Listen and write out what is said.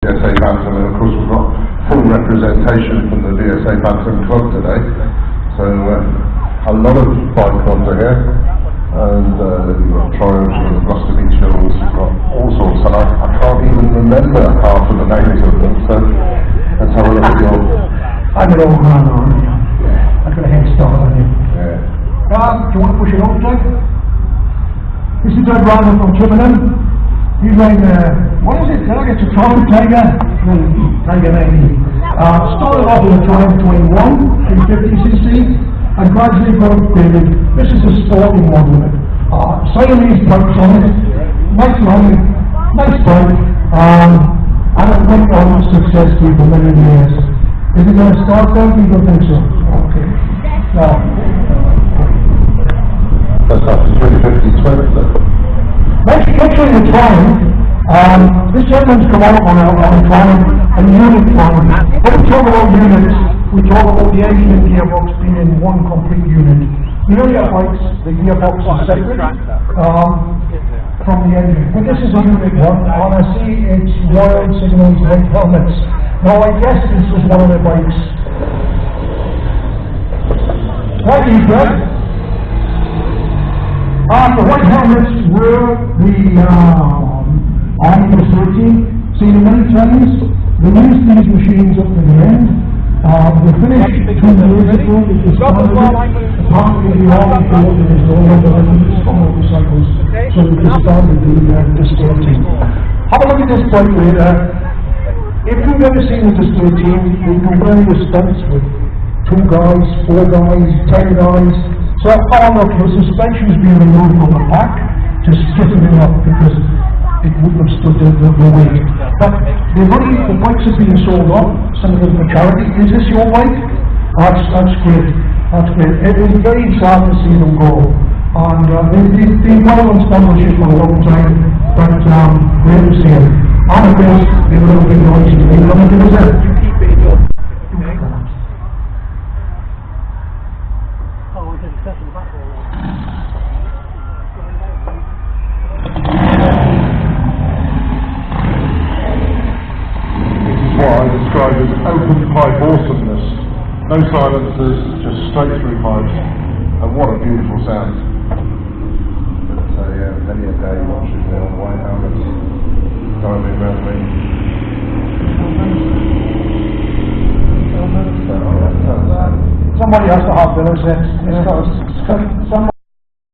VSA Bantam, and of course we've got full representation from the VSA Bantam Club today. So a lot of bike clubs are here, and you've got Triumphs, you've got Gloucester Beach Hills, you've got all sorts, and I can't even remember half of the names of them, so let's have a look at your... I'm an old man, aren't I? I've got a head start on you. Yeah. Do you want to push it up, Doug? This is Doug Ryan from Chippenham. He's like, what is it? Did I get to Triumph Tiger? Tiger 90. Started off with a Triumph 21, 350cc, and gradually got upgraded. This is a sporting model. Siamese bikes on it, nice long, nice bike, and it went on successfully for many years. Is it going to start then? You don't think so? Okay. No. That's up to 350 twin. Next picture in the Triumph, this gentleman's come out on a Triumph, a unit Triumph. When we talk about units, we talk about the engine and gearbox being in one complete unit. The earlier bikes, the gearbox is separate from the engine. But this is a unit one, and I see it's Royal Signals white helmets. Now I guess this is one of the bikes. What is that? The white helmets were the Army of 13, seen many times. They used these machines up to the end. They finished 2 years ago. It was started. Apparently the Army thought there was no longer any strong motorcycles, so they disbanded the display team. Have a look at this bike later. If you've ever seen a display team, they do various stunts with 2 guys, 4 guys, 10 guys. So, look, the suspension's been removed from the pack to stiffen it up because it wouldn't have stood the weight. But the bikes are being sold off, some of them for charity. Is this your bike? That's great. That's great. It is very sad to see them go. And they've been well on sponsorship for a long time, but great to see them. And of course, they were a little bit noisy. They were going to do that. What I describe as open pipe awesomeness. No silencers, just straight through pipes, and what a beautiful sound. But yeah, many a day watching the white helmets diving around me. Somebody has to have those. Somebody